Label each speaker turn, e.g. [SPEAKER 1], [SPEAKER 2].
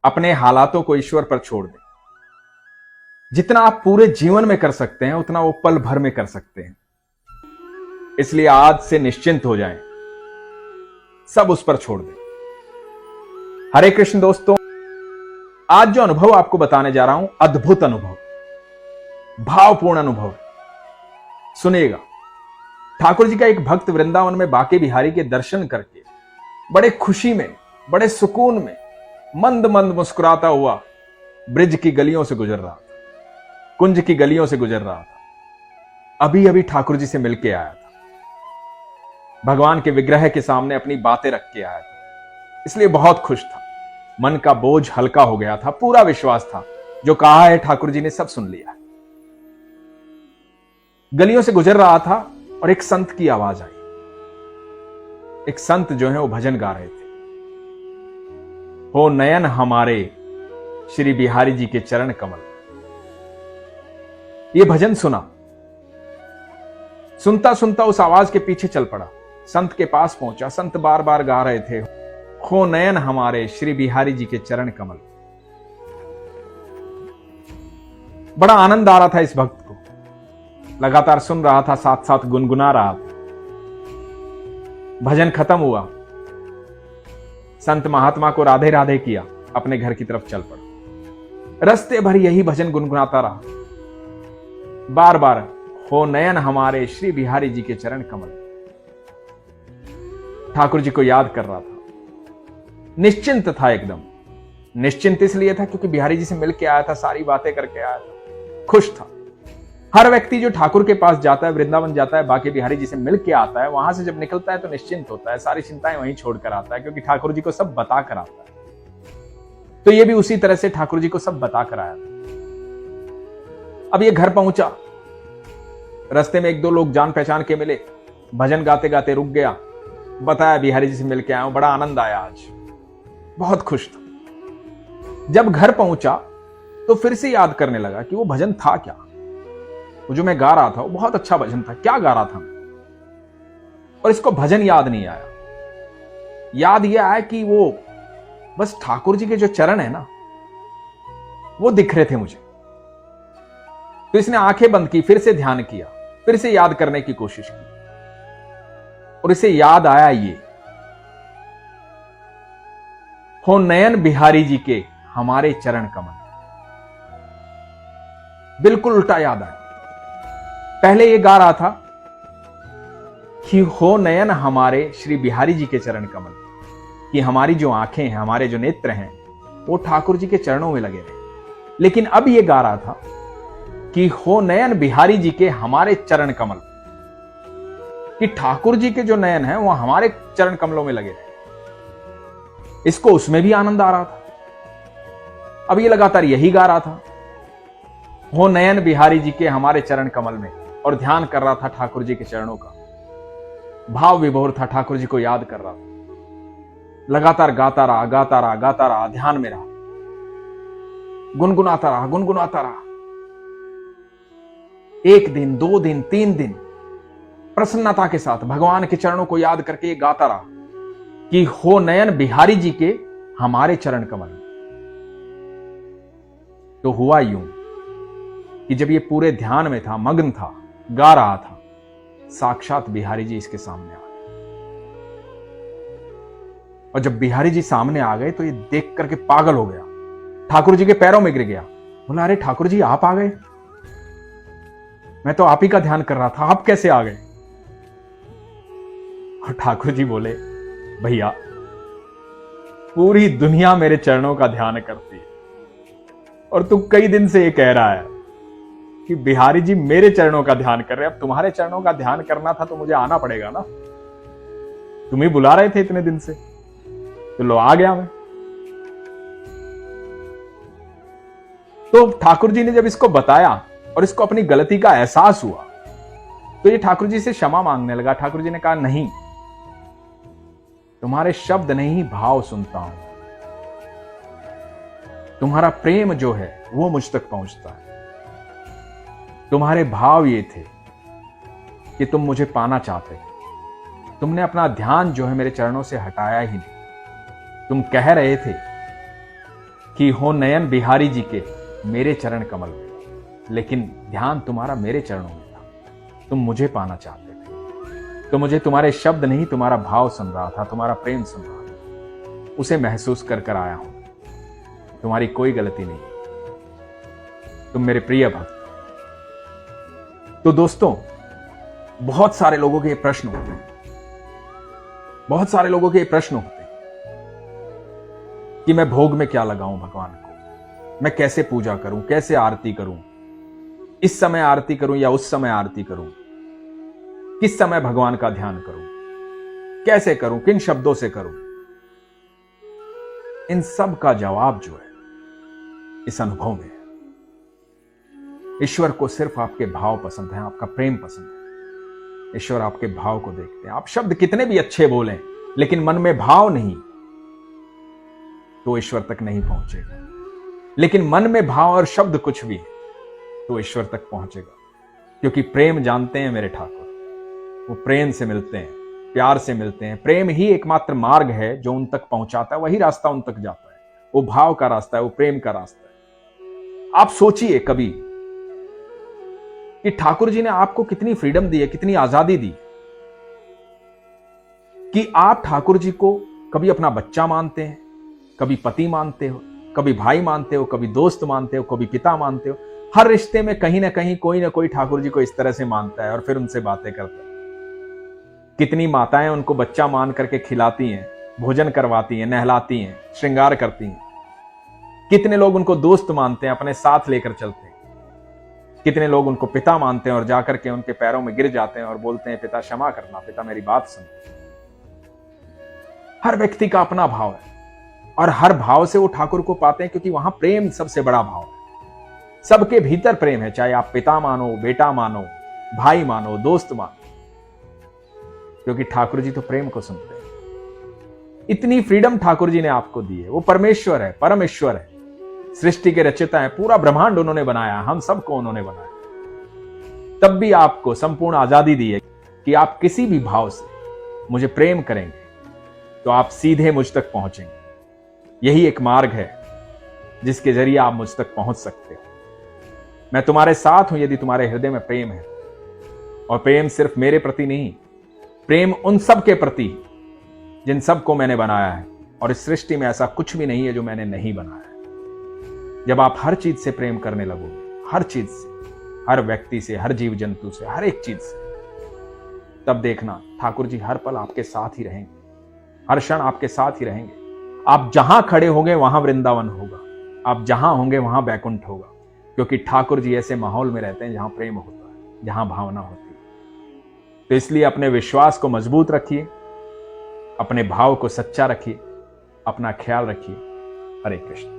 [SPEAKER 1] अपने हालातों को ईश्वर पर छोड़ दें। जितना आप पूरे जीवन में कर सकते हैं उतना वो पल भर में कर सकते हैं। इसलिए आज से निश्चिंत हो जाएं, सब उस पर छोड़ दें। हरे कृष्ण दोस्तों, आज जो अनुभव आपको बताने जा रहा हूं, अद्भुत अनुभव, भावपूर्ण अनुभव। सुनिएगा। ठाकुर जी का एक भक्त वृंदावन में बांके बिहारी के दर्शन करके बड़े खुशी में, बड़े सुकून में, मंद मंद मुस्कुराता हुआ ब्रिज की गलियों से गुजर रहा था, कुंज की गलियों से गुजर रहा था। अभी अभी ठाकुर जी से मिलके आया था, भगवान के विग्रह के सामने अपनी बातें रख के आया था, इसलिए बहुत खुश था। मन का बोझ हल्का हो गया था, पूरा विश्वास था जो कहा है ठाकुर जी ने सब सुन लिया। गलियों से गुजर रहा था और एक संत की आवाज आई। एक संत जो है वो भजन गा रहे थे। हो नयन हमारे श्री बिहारी जी के चरण कमल। ये भजन सुना, सुनता सुनता उस आवाज के पीछे चल पड़ा, संत के पास पहुंचा। संत बार बार गा रहे थे, हो नयन हमारे श्री बिहारी जी के चरण कमल। बड़ा आनंद आ रहा था इस भक्त को, लगातार सुन रहा था, साथ साथ गुनगुना रहा था। भजन खत्म हुआ, संत महात्मा को राधे राधे किया, अपने घर की तरफ चल पड़ा। रास्ते भर यही भजन गुनगुनाता रहा, बार बार हो नयन हमारे श्री बिहारी जी के चरण कमल। ठाकुर जी को याद कर रहा था, निश्चिंत था एकदम। निश्चिंत इसलिए था क्योंकि बिहारी जी से मिलके आया था, सारी बातें करके आया था, खुश था। हर व्यक्ति जो ठाकुर के पास जाता है, वृंदावन जाता है, बांके बिहारी जी से मिलके आता है, वहां से जब निकलता है तो निश्चिंत होता है, सारी चिंताएं वहीं छोड़कर आता है, क्योंकि ठाकुर जी को सब बता कर आता है। तो ये भी उसी तरह से ठाकुर जी को सब बता कर आया था। अब ये घर पहुंचा, रास्ते में एक दो लोग जान पहचान के मिले, भजन गाते गाते रुक गया, बताया बिहारी जी से मिलके आया हूं, बड़ा आनंद आया आज, बहुत खुश था। जब घर पहुंचा तो फिर से याद करने लगा कि वो भजन था क्या, वो जो मैं गा रहा था वो बहुत अच्छा भजन था, क्या गा रहा था मैं। और इसको भजन याद नहीं आया। याद यह आया कि वो बस ठाकुर जी के जो चरण है ना, वो दिख रहे थे मुझे। तो इसने आंखें बंद की, फिर से ध्यान किया, फिर से याद करने की कोशिश की, और इसे याद आया ये, हो नयन बिहारी जी के हमारे चरण कमल। बिल्कुल उल्टा याद आया। पहले ये गा रहा था कि हो नयन हमारे श्री बिहारी जी के चरण कमल, कि हमारी जो आंखें हैं, हमारे जो नेत्र हैं, वो ठाकुर जी के चरणों में लगे रहे। लेकिन अब ये गा रहा था कि हो नयन बिहारी जी के हमारे चरण कमल, कि ठाकुर जी के जो नयन हैं वो हमारे चरण कमलों में लगे रहे। इसको उसमें भी आनंद आ रहा था। अब ये लगातार यही गा रहा था, हो नयन बिहारी जी के हमारे चरण कमल में, और ध्यान कर रहा था ठाकुर जी के चरणों का। भाव विभोर था, ठाकुर जी को याद कर रहा था। लगातार गाता रहा, गाता रहा, गाता रहा, ध्यान में रहा, गुनगुनाता रहा, गुनगुनाता रहा। एक दिन, 2 दिन, 3 दिन प्रसन्नता के साथ भगवान के चरणों को याद करके ये गाता रहा कि हो नयन बिहारी जी के हमारे चरण कमल। तो हुआ यूं कि जब ये पूरे ध्यान में था, मग्न था, गा रहा था, साक्षात बिहारी जी इसके सामने आ गए। और जब बिहारी जी सामने आ गए तो ये देख करके पागल हो गया, ठाकुर जी के पैरों में गिर गया। बोला, अरे ठाकुर जी आप आ गए, मैं तो आप ही का ध्यान कर रहा था, आप कैसे आ गए। और ठाकुर जी बोले, भैया पूरी दुनिया मेरे चरणों का ध्यान करती है, और तू कई दिन से ये कह रहा है कि बिहारी जी मेरे चरणों का ध्यान कर रहे हैं। अब तुम्हारे चरणों का ध्यान करना था तो मुझे आना पड़ेगा ना, तुम ही बुला रहे थे इतने दिन से, तो लो आ गया मैं। तो ठाकुर जी ने जब इसको बताया और इसको अपनी गलती का एहसास हुआ, तो ये ठाकुर जी से क्षमा मांगने लगा। ठाकुर जी ने कहा, नहीं, तुम्हारे शब्द नहीं भाव सुनता हूं, तुम्हारा प्रेम जो है वो मुझ तक पहुंचता है। तुम्हारे भाव ये थे कि तुम मुझे पाना चाहते थे, तुमने अपना ध्यान जो है मेरे चरणों से हटाया ही नहीं। तुम कह रहे थे कि हो नयन बिहारी जी के मेरे चरण कमल पे, लेकिन ध्यान तुम्हारा मेरे चरणों में था। तुम मुझे पाना चाहते थे, तो मुझे तुम्हारे शब्द नहीं तुम्हारा भाव सुन रहा था, तुम्हारा प्रेम सुन रहा था, उसे महसूस कर कर आया हूं। तुम्हारी कोई गलती नहीं, तुम मेरे प्रिय भक्त। तो दोस्तों, बहुत सारे लोगों के ये प्रश्न होते हैं, बहुत सारे लोगों के ये प्रश्न होते हैं कि मैं भोग में क्या लगाऊं भगवान को, मैं कैसे पूजा करूं, कैसे आरती करूं, इस समय आरती करूं या उस समय आरती करूं, किस समय भगवान का ध्यान करूं, कैसे करूं, किन शब्दों से करूं। इन सब का जवाब जो है इस अनुभव में है। ईश्वर को सिर्फ आपके भाव पसंद है, आपका प्रेम पसंद है। ईश्वर आपके भाव को देखते हैं। आप शब्द कितने भी अच्छे बोलें, लेकिन मन में भाव नहीं तो ईश्वर तक नहीं पहुंचेगा। लेकिन मन में भाव और शब्द कुछ भी है तो ईश्वर तक पहुंचेगा, क्योंकि प्रेम जानते हैं मेरे ठाकुर, वो प्रेम से मिलते हैं, प्यार से मिलते हैं। प्रेम ही एकमात्र मार्ग है जो उन तक पहुंचाता है, वही रास्ता उन तक जाता है। वो भाव का रास्ता है, वो प्रेम का रास्ता है। आप सोचिए कभी कि ठाकुर जी ने आपको कितनी फ्रीडम दी है, कितनी आजादी दी, कि आप ठाकुर जी को कभी अपना बच्चा मानते हैं, कभी पति मानते हो, कभी भाई मानते हो, कभी दोस्त मानते हो, कभी पिता मानते हो। हर रिश्ते में कहीं ना कहीं कोई ना कोई ठाकुर जी को इस तरह से मानता है और फिर उनसे बातें करता है। कितनी माताएं उनको बच्चा मान करके खिलाती हैं, भोजन करवाती हैं, नहलाती हैं, श्रृंगार करती हैं। कितने लोग उनको दोस्त मानते हैं, अपने साथ लेकर चलते हैं। कितने लोग उनको पिता मानते हैं और जाकर के उनके पैरों में गिर जाते हैं और बोलते हैं, पिता क्षमा करना, पिता मेरी बात सुन। हर व्यक्ति का अपना भाव है और हर भाव से वो ठाकुर को पाते हैं, क्योंकि वहां प्रेम सबसे बड़ा भाव है। सबके भीतर प्रेम है, चाहे आप पिता मानो, बेटा मानो, भाई मानो, दोस्त मानो, क्योंकि ठाकुर जी तो प्रेम को सुनते हैं। इतनी फ्रीडम ठाकुर जी ने आपको दी है। वो परमेश्वर है, परमेश्वर है, सृष्टि के रचयिता है, पूरा ब्रह्मांड उन्होंने बनाया, हम सबको उन्होंने बनाया। तब भी आपको संपूर्ण आजादी दी है कि आप किसी भी भाव से मुझे प्रेम करेंगे तो आप सीधे मुझ तक पहुंचेंगे। यही एक मार्ग है जिसके जरिए आप मुझ तक पहुंच सकते हो। मैं तुम्हारे साथ हूं यदि तुम्हारे हृदय में प्रेम है, और प्रेम सिर्फ मेरे प्रति नहीं, प्रेम उन सब के प्रति जिन सबको मैंने बनाया है। और इस सृष्टि में ऐसा कुछ भी नहीं है जो मैंने नहीं बनाया है। जब आप हर चीज से प्रेम करने लगोगे, हर चीज से, हर व्यक्ति से, हर जीव जंतु से, हर एक चीज से, तब देखना ठाकुर जी हर पल आपके साथ ही रहेंगे, हर क्षण आपके साथ ही रहेंगे। आप जहां खड़े होंगे वहां वृंदावन होगा, आप जहां होंगे वहां बैकुंठ होगा, क्योंकि ठाकुर जी ऐसे माहौल में रहते हैं जहां प्रेम होता है, जहां भावना होती है। तो इसलिए अपने विश्वास को मजबूत रखिए, अपने भाव को सच्चा रखिए, अपना ख्याल रखिए। हरे कृष्ण।